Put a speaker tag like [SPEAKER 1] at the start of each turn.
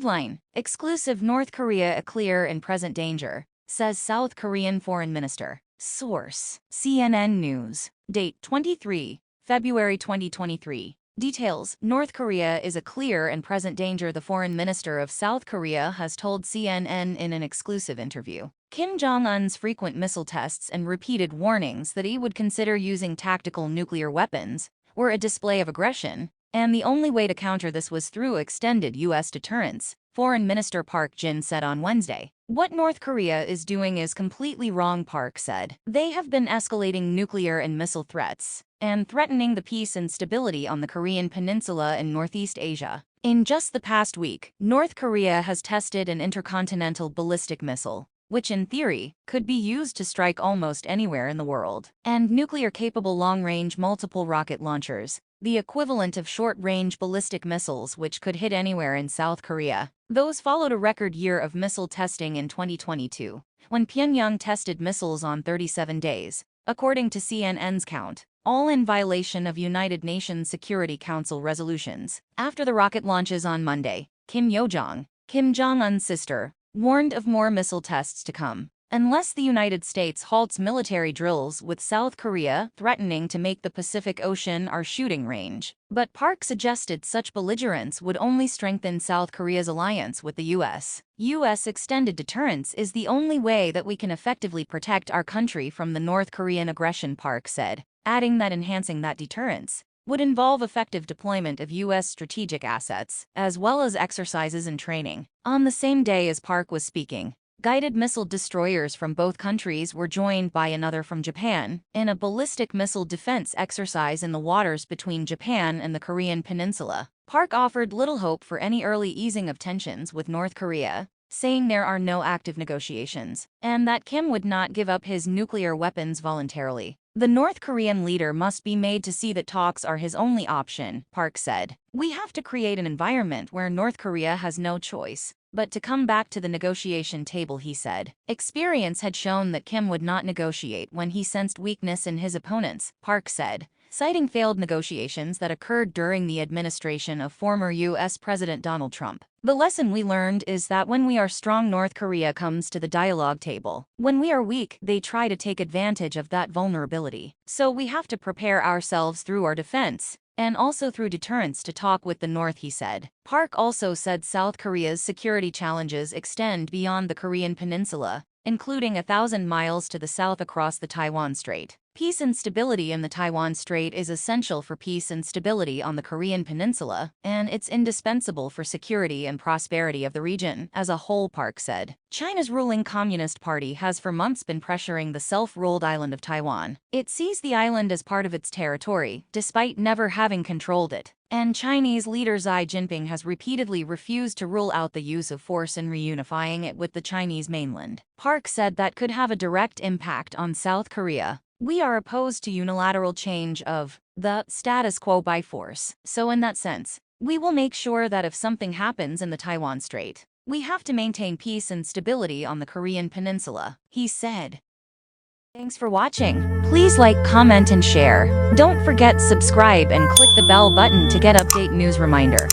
[SPEAKER 1] Headline: Exclusive: North Korea a clear and present danger, says South Korean Foreign Minister. Source: CNN News. Date: 23 February 2023. Details: North Korea is a clear and present danger, the foreign minister of South Korea has told CNN in an exclusive interview. Kim Jong-un's frequent missile tests and repeated warnings that he would consider using tactical nuclear weapons were a display of aggression, and the only way to counter this was through extended U.S. deterrence, Foreign Minister Park Jin said on Wednesday. What North Korea is doing is completely wrong, Park said. They have been escalating nuclear and missile threats and threatening the peace and stability on the Korean peninsula and Northeast Asia. In just the past week, North Korea has tested an intercontinental ballistic missile, which in theory could be used to strike almost anywhere in the world, and nuclear-capable long-range multiple rocket launchers, the equivalent of short-range ballistic missiles which could hit anywhere in South Korea. Those followed a record year of missile testing in 2022, when Pyongyang tested missiles on 37 days, according to CNN's count, all in violation of United Nations Security Council resolutions. After the rocket launches on Monday, Kim Yo-jong, Kim Jong-un's sister, warned of more missile tests to come, unless the United States halts military drills with South Korea, threatening to make the Pacific Ocean our shooting range. But Park suggested such belligerence would only strengthen South Korea's alliance with the U.S. U.S. extended deterrence is the only way that we can effectively protect our country from the North Korean aggression, Park said, adding that enhancing that deterrence would involve effective deployment of U.S. strategic assets, as well as exercises and training. On the same day as Park was speaking, guided missile destroyers from both countries were joined by another from Japan in a ballistic missile defense exercise in the waters between Japan and the Korean peninsula. Park offered little hope for any early easing of tensions with North Korea, saying there are no active negotiations, and that Kim would not give up his nuclear weapons voluntarily. The North Korean leader must be made to see that talks are his only option, Park said. We have to create an environment where North Korea has no choice but to come back to the negotiation table, he said. Experience had shown that Kim would not negotiate when he sensed weakness in his opponents, Park said, citing failed negotiations that occurred during the administration of former U.S. President Donald Trump. The lesson we learned is that when we are strong, North Korea comes to the dialogue table. When we are weak, they try to take advantage of that vulnerability. So we have to prepare ourselves through our defense, and also through deterrence, to talk with the North, he said. Park also said South Korea's security challenges extend beyond the Korean peninsula, including 1,000 miles to the south across the Taiwan Strait. Peace and stability in the Taiwan Strait is essential for peace and stability on the Korean peninsula, and it's indispensable for security and prosperity of the region as a whole, Park said. China's ruling Communist Party has for months been pressuring the self-ruled island of Taiwan. It sees the island as part of its territory, despite never having controlled it. And Chinese leader Xi Jinping has repeatedly refused to rule out the use of force in reunifying it with the Chinese mainland. Park said that could have a direct impact on South Korea. We are opposed to unilateral change of the status quo by force. So in that sense, we will make sure that if something happens in the Taiwan Strait, we have to maintain peace and stability on the Korean peninsula, he said. Thanks for watching. Please like, comment, and share. Don't forget subscribe and click the bell button to get update news reminder.